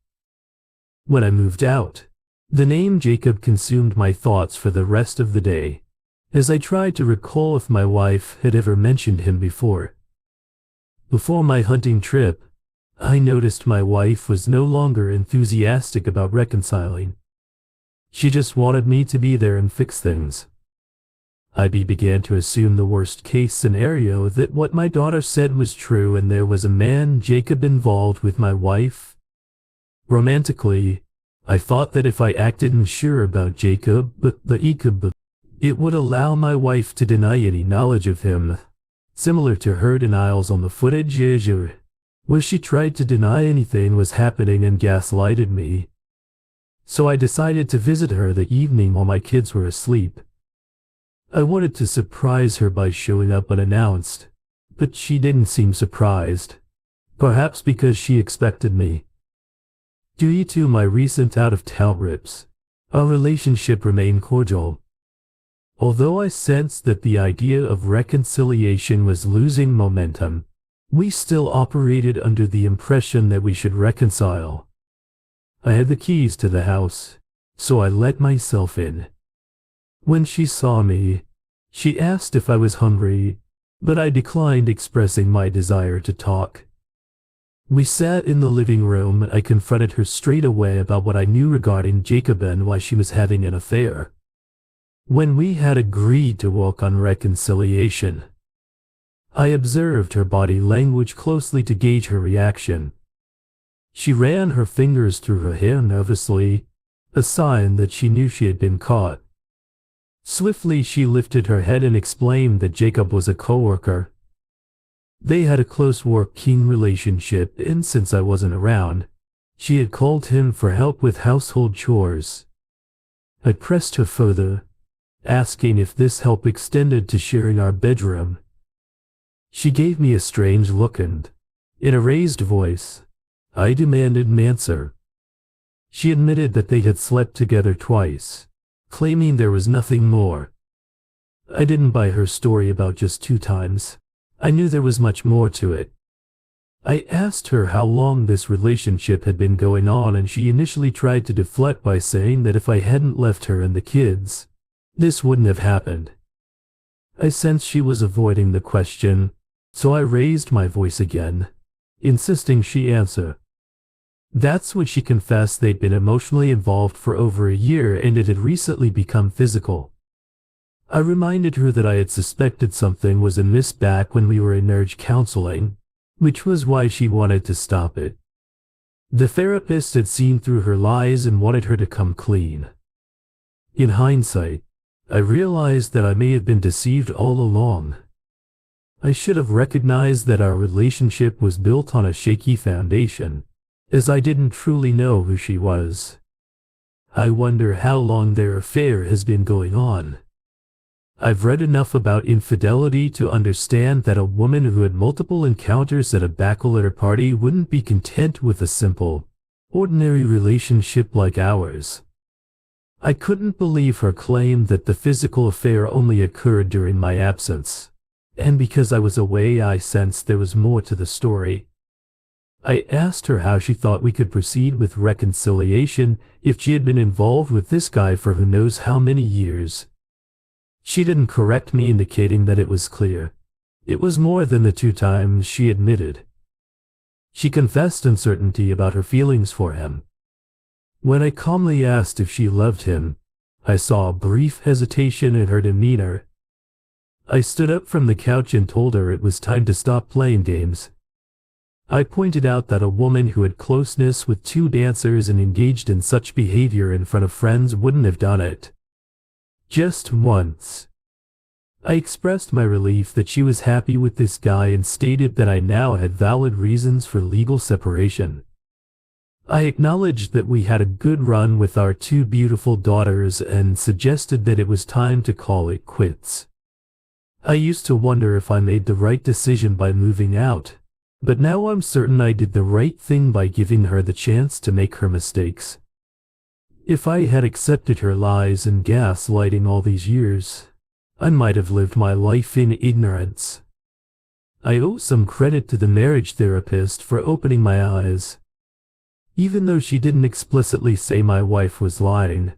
When I moved out, the name Jacob consumed my thoughts for the rest of the day, as I tried to recall if my wife had ever mentioned him before. Before my hunting trip, I noticed my wife was no longer enthusiastic about reconciling. She just wanted me to be there and fix things. I began to assume the worst-case scenario, that what my daughter said was true and there was a man, Jacob, involved with my wife. Romantically, I thought that if I acted unsure about Jacob, it would allow my wife to deny any knowledge of him, similar to her denials on the footage, where she tried to deny anything was happening and gaslighted me. So I decided to visit her the evening while my kids were asleep. I wanted to surprise her by showing up unannounced, but she didn't seem surprised, perhaps because she expected me. Due to my recent out-of-town trips, our relationship remained cordial. Although I sensed that the idea of reconciliation was losing momentum, we still operated under the impression that we should reconcile. I had the keys to the house, so I let myself in. When she saw me, she asked if I was hungry, but I declined expressing my desire to talk. We sat in the living room and I confronted her straight away about what I knew regarding Jacob and why she was having an affair. When we had agreed to work on reconciliation, I observed her body language closely to gauge her reaction. She ran her fingers through her hair nervously, a sign that she knew she had been caught. Swiftly she lifted her head and explained that Jacob was a coworker. They had a close working relationship, and since I wasn't around, she had called him for help with household chores. I pressed her further, asking if this help extended to sharing our bedroom. She gave me a strange look and, in a raised voice, I demanded an answer. She admitted that they had slept together twice, claiming there was nothing more. I didn't buy her story about just 2 times. I knew there was much more to it. I asked her how long this relationship had been going on, and she initially tried to deflect by saying that if I hadn't left her and the kids, this wouldn't have happened. I sensed she was avoiding the question, so I raised my voice again, insisting she answer. That's when she confessed they'd been emotionally involved for over a year and it had recently become physical. I reminded her that I had suspected something was amiss back when we were in marriage counseling, which was why she wanted to stop it. The therapist had seen through her lies and wanted her to come clean. In hindsight, I realized that I may have been deceived all along. I should have recognized that our relationship was built on a shaky foundation, as I didn't truly know who she was. I wonder how long their affair has been going on. I've read enough about infidelity to understand that a woman who had multiple encounters at a bachelorette party wouldn't be content with a simple, ordinary relationship like ours. I couldn't believe her claim that the physical affair only occurred during my absence, and because I was away I sensed there was more to the story. I asked her how she thought we could proceed with reconciliation if she had been involved with this guy for who knows how many years. She didn't correct me, indicating that it was clear. It was more than the 2 times she admitted. She confessed uncertainty about her feelings for him. When I calmly asked if she loved him, I saw a brief hesitation in her demeanor. I stood up from the couch and told her it was time to stop playing games. I pointed out that a woman who had closeness with 2 dancers and engaged in such behavior in front of friends wouldn't have done it. Just once. I expressed my relief that she was happy with this guy and stated that I now had valid reasons for legal separation. I acknowledged that we had a good run with our 2 beautiful daughters and suggested that it was time to call it quits. I used to wonder if I made the right decision by moving out, but now I'm certain I did the right thing by giving her the chance to make her mistakes. If I had accepted her lies and gaslighting all these years, I might have lived my life in ignorance. I owe some credit to the marriage therapist for opening my eyes. Even though she didn't explicitly say my wife was lying,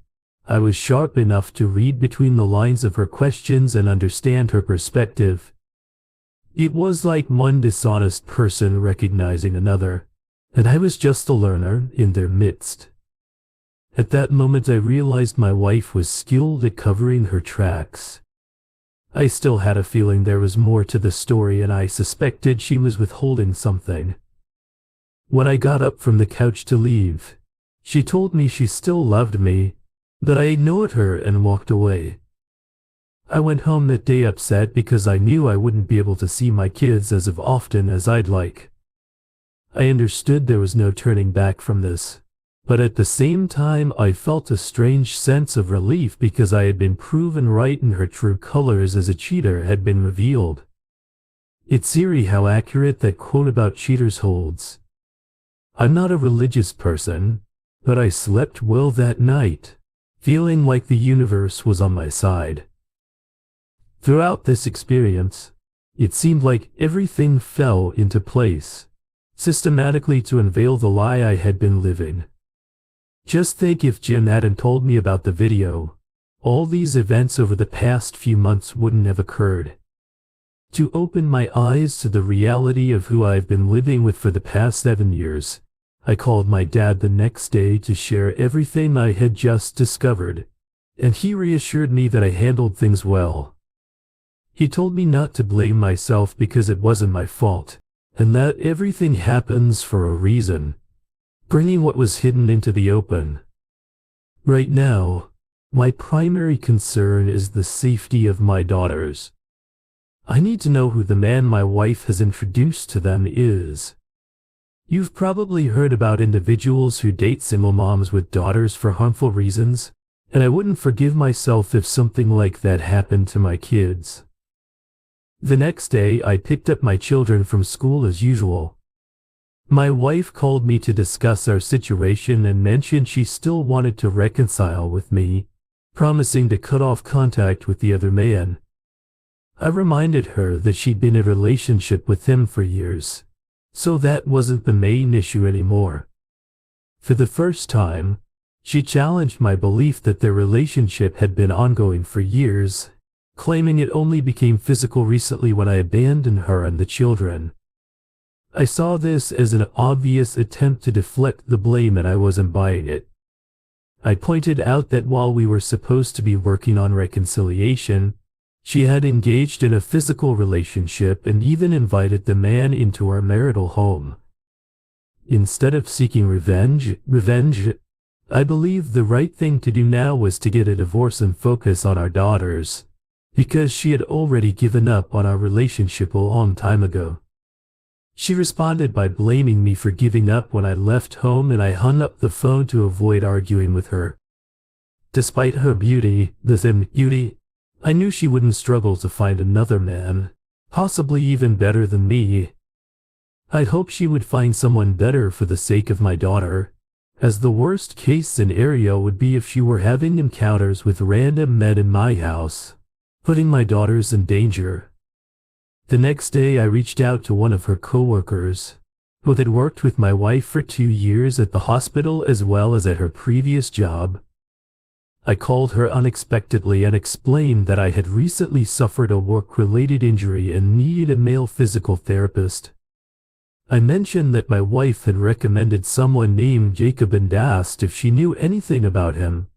I was sharp enough to read between the lines of her questions and understand her perspective. It was like one dishonest person recognizing another, and I was just a learner in their midst. At that moment I realized my wife was skilled at covering her tracks. I still had a feeling there was more to the story, and I suspected she was withholding something. When I got up from the couch to leave, she told me she still loved me, but I ignored her and walked away. I went home that day upset because I knew I wouldn't be able to see my kids as often as I'd like. I understood there was no turning back from this, but at the same time I felt a strange sense of relief because I had been proven right and her true colors as a cheater had been revealed. It's eerie how accurate that quote about cheaters holds. I'm not a religious person, but I slept well that night, feeling like the universe was on my side. Throughout this experience, it seemed like everything fell into place, systematically to unveil the lie I had been living. Just think, if Jim hadn't told me about the video, all these events over the past few months wouldn't have occurred. To open my eyes to the reality of who I've been living with for the past 7 years, I called my dad the next day to share everything I had just discovered, and he reassured me that I handled things well. He told me not to blame myself because it wasn't my fault, and that everything happens for a reason, bringing what was hidden into the open. Right now, My primary concern is the safety of my daughters. I need to know who the man my wife has introduced to them is. You've probably heard about individuals who date single moms with daughters for harmful reasons, and I wouldn't forgive myself if something like that happened to my kids. The next day, I picked up my children from school as usual. My wife called me to discuss our situation and mentioned she still wanted to reconcile with me, promising to cut off contact with the other man. I reminded her that she'd been in a relationship with him for years, so that wasn't the main issue anymore. For the first time, she challenged my belief that their relationship had been ongoing for years, claiming it only became physical recently when I abandoned her and the children. I saw this as an obvious attempt to deflect the blame, and I wasn't buying it. I pointed out that while we were supposed to be working on reconciliation, she had engaged in a physical relationship and even invited the man into our marital home. Instead of seeking revenge, I believed the right thing to do now was to get a divorce and focus on our daughters, because she had already given up on our relationship a long time ago. She responded by blaming me for giving up when I left home, and I hung up the phone to avoid arguing with her. Despite her beauty, I knew she wouldn't struggle to find another man, possibly even better than me. I'd hoped she would find someone better for the sake of my daughter, as the worst case scenario would be if she were having encounters with random men in my house, putting my daughters in danger. The next day, I reached out to one of her coworkers, who had worked with my wife for 2 years at the hospital as well as at her previous job. I called her unexpectedly and explained that I had recently suffered a work-related injury and needed a male physical therapist. I mentioned that my wife had recommended someone named Jacob and asked if she knew anything about him.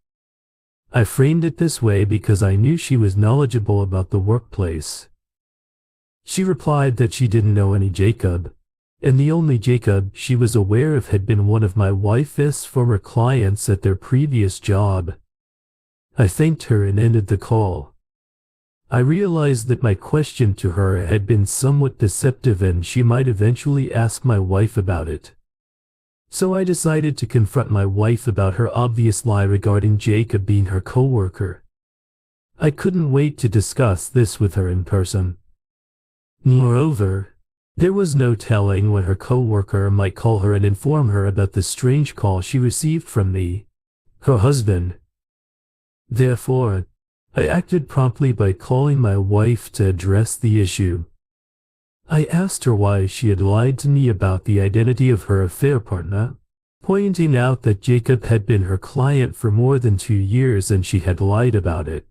I framed it this way because I knew she was knowledgeable about the workplace. She replied that she didn't know any Jacob, and the only Jacob she was aware of had been one of my wife's former clients at their previous job. I thanked her and ended the call. I realized that my question to her had been somewhat deceptive and she might eventually ask my wife about it. So I decided to confront my wife about her obvious lie regarding Jacob being her coworker. I couldn't wait to discuss this with her in person. Moreover, there was no telling when her coworker might call her and inform her about the strange call she received from me, her husband. Therefore, I acted promptly by calling my wife to address the issue. I asked her why she had lied to me about the identity of her affair partner, pointing out that Jacob had been her client for more than 2 years and she had lied about it.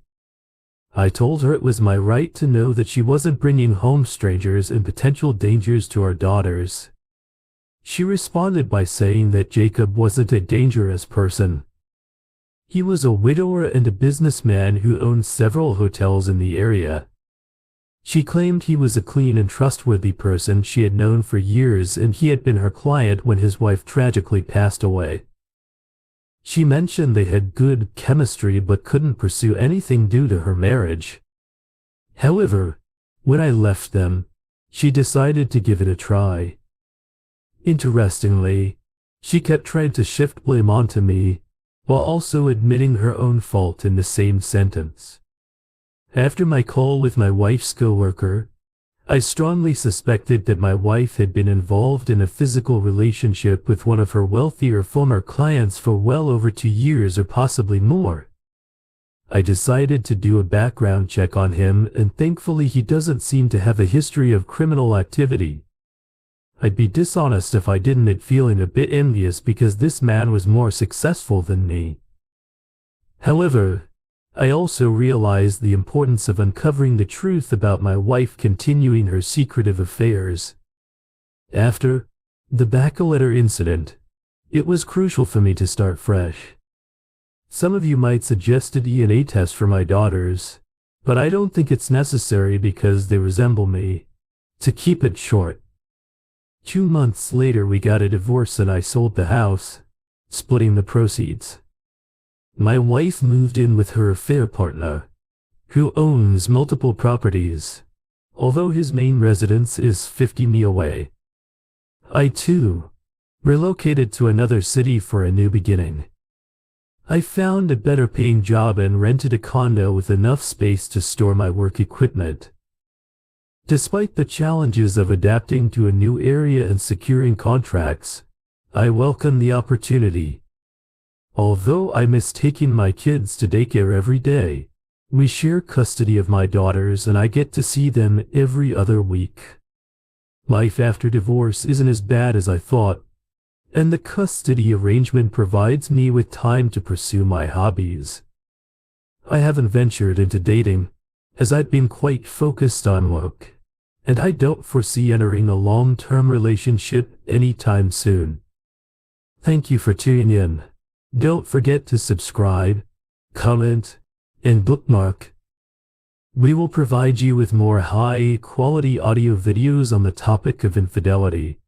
I told her it was my right to know that she wasn't bringing home strangers and potential dangers to our daughters. She responded by saying that Jacob wasn't a dangerous person. He was a widower and a businessman who owned several hotels in the area. She claimed he was a clean and trustworthy person she had known for years, and he had been her client when his wife tragically passed away. She mentioned they had good chemistry but couldn't pursue anything due to her marriage. However, when I left them, she decided to give it a try. Interestingly, she kept trying to shift blame onto me, while also admitting her own fault in the same sentence. After my call with my wife's coworker, I strongly suspected that my wife had been involved in a physical relationship with one of her wealthier former clients for well over 2 years or possibly more. I decided to do a background check on him, and thankfully he doesn't seem to have a history of criminal activity. I'd be dishonest if I didn't admit feeling a bit envious because this man was more successful than me. However, I also realized the importance of uncovering the truth about my wife continuing her secretive affairs. After the bachelorette incident, it was crucial for me to start fresh. Some of you might suggest a DNA test for my daughters, but I don't think it's necessary because they resemble me. To keep it short, 2 months later we got a divorce and I sold the house, splitting the proceeds. My wife moved in with her affair partner, who owns multiple properties, although his main residence is 50 mi away. I, too, relocated to another city for a new beginning. I found a better paying job and rented a condo with enough space to store my work equipment. Despite the challenges of adapting to a new area and securing contracts, I welcome the opportunity. Although I miss taking my kids to daycare every day, we share custody of my daughters and I get to see them every other week. Life after divorce isn't as bad as I thought, and the custody arrangement provides me with time to pursue my hobbies. I haven't ventured into dating, as I've been quite focused on work, and I don't foresee entering a long-term relationship anytime soon. Thank you for tuning in. Don't forget to subscribe, comment, and bookmark. We will provide you with more high-quality audio videos on the topic of infidelity.